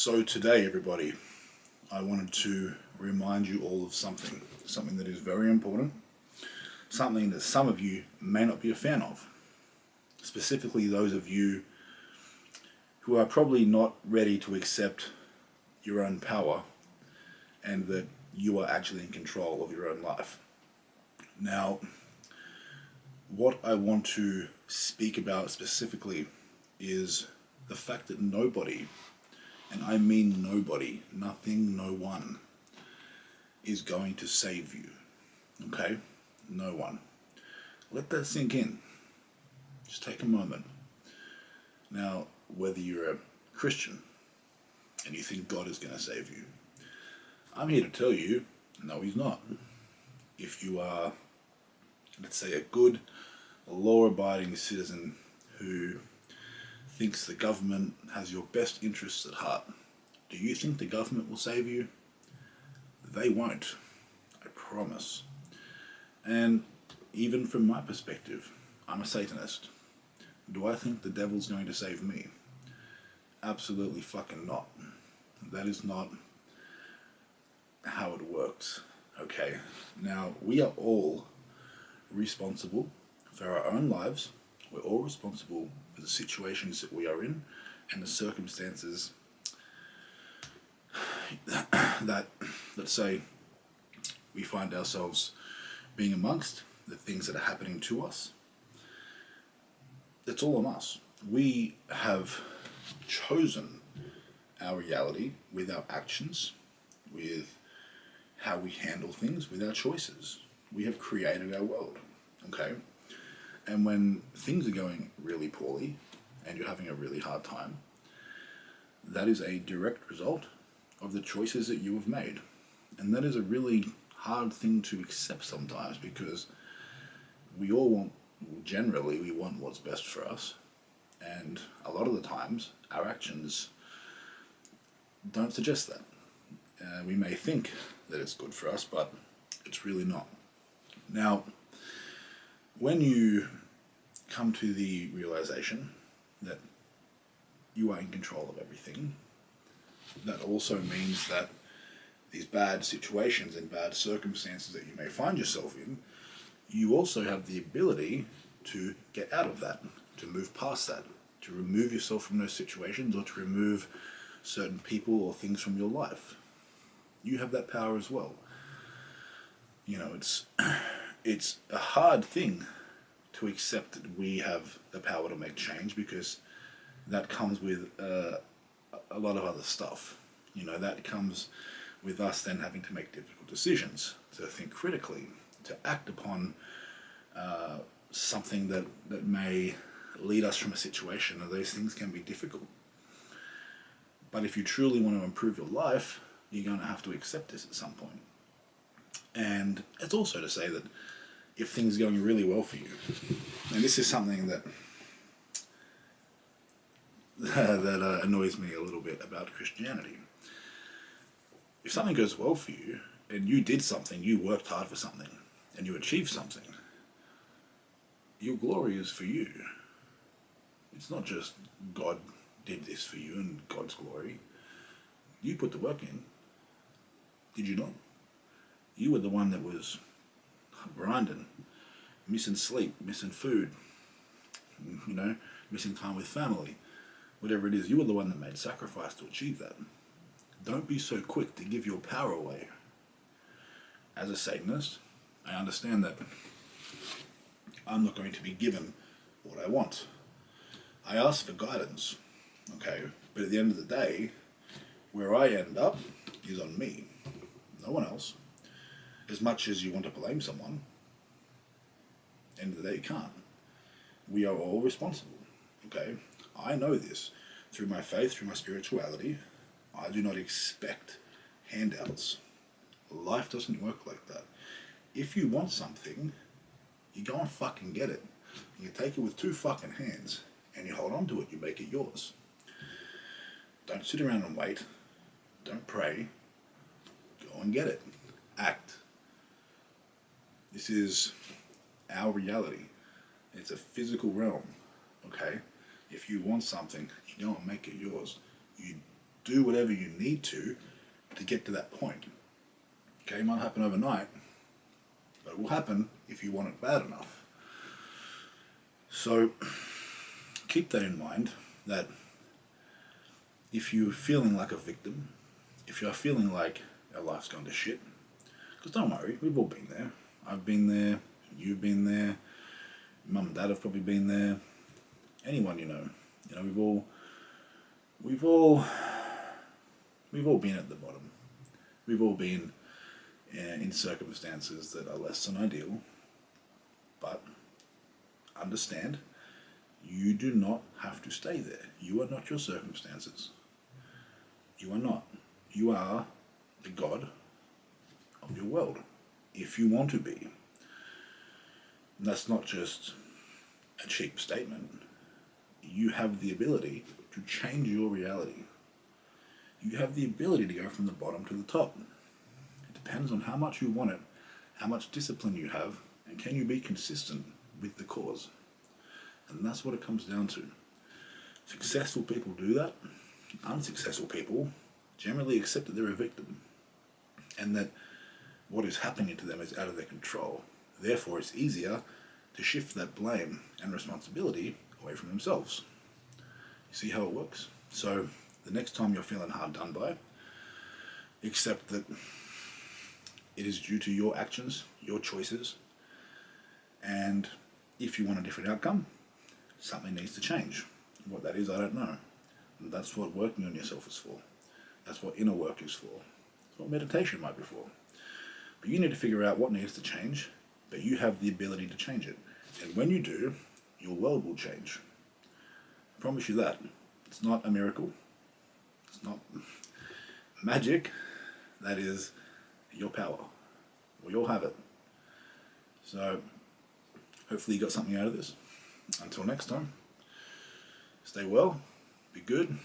So today, everybody, I wanted to remind you all of something that is very important, something that some of you may not be a fan of, specifically those of you who are probably not ready to accept your own power and that you are actually in control of your own life. Now, what I want to speak about specifically is the fact that nobody, and I mean nobody, nothing, no one, is going to save you. Okay? No one. Let that sink in. Just take a moment. Now, whether you're a Christian and you think God is going to save you, I'm here to tell you, no, he's not. If you are, let's say, a good, law-abiding citizen who thinks the government has your best interests at heart, do you think the government will save you? They won't. I promise. And even from my perspective, I'm a Satanist. Do I think the devil's going to save me? Absolutely fucking not. That is not how it works. Okay? Now, we are all responsible for our own lives. We're all responsible for the situations that we are in and the circumstances that, let's say, we find ourselves being amongst, the things that are happening to us. It's all on us. We have chosen our reality with our actions, with how we handle things, with our choices. We have created our world, okay? And when things are going really poorly and you're having a really hard time, that is a direct result of the choices that you have made. And that is a really hard thing to accept sometimes, because we all want, generally, we want what's best for us. And a lot of the times, our actions don't suggest that. We may think that it's good for us, but it's really not. Now, when you come to the realization that you are in control of everything, that also means that these bad situations and bad circumstances that you may find yourself in, you also have the ability to get out of that, to move past that, to remove yourself from those situations, or to remove certain people or things from your life. You have that power as well. You know, it's a hard thing to accept that we have the power to make change, because that comes with a lot of other stuff. You know, that comes with us then having to make difficult decisions, to think critically, to act upon something that may lead us from a situation, and those things can be difficult. But if you truly want to improve your life, you're going to have to accept this at some point. And it's also to say that if things are going really well for you, and this is something that annoys me a little bit about Christianity. If something goes well for you, and you did something, you worked hard for something, and you achieved something, your glory is for you. It's not just God did this for you and God's glory. You put the work in. Did you not? You were the one that was grinding, missing sleep, missing food, you know, missing time with family. Whatever it is, you were the one that made sacrifice to achieve that. Don't be so quick to give your power away. As a Satanist, I understand that I'm not going to be given what I want. I ask for guidance, okay? But at the end of the day, where I end up is on me, no one else. As much as you want to blame someone, at the end of the day, you can't. We are all responsible, okay? I know this. Through my faith, through my spirituality, I do not expect handouts. Life doesn't work like that. If you want something, you go and fucking get it. You take it with two fucking hands, and you hold on to it, you make it yours. Don't sit around and wait. Don't pray. Go and get it. Act. This is our reality. It's a physical realm, okay? If you want something, you go and make it yours. You do whatever you need to get to that point. Okay, it might happen overnight, but it will happen if you want it bad enough. So keep that in mind, that if you're feeling like a victim, if you're feeling like our life's gone to shit, because don't worry, we've all been there. I've been there, you've been there, mum and dad have probably been there, anyone you know. You know, we've all been at the bottom. We've all been in circumstances that are less than ideal, but understand, you do not have to stay there. You are not your circumstances. You are not. You are the God of your world, if you want to be. And that's not just a cheap statement. You have the ability to change your reality. You have the ability to go from the bottom to the top. It depends on how much you want it, how much discipline you have, and can you be consistent with the cause. And that's what it comes down to. Successful people do that. Unsuccessful people generally accept that they're a victim, and that what is happening to them is out of their control. Therefore, it's easier to shift that blame and responsibility away from themselves. You see how it works? So the next time you're feeling hard done by, accept that it is due to your actions, your choices, and if you want a different outcome, something needs to change. What that is, I don't know. And that's what working on yourself is for. That's what inner work is for. That's what meditation might be for. But you need to figure out what needs to change, but you have the ability to change it. And when you do, your world will change. I promise you that. It's not a miracle. It's not magic. That is your power. We all have it. So hopefully you got something out of this. Until next time, stay well, be good.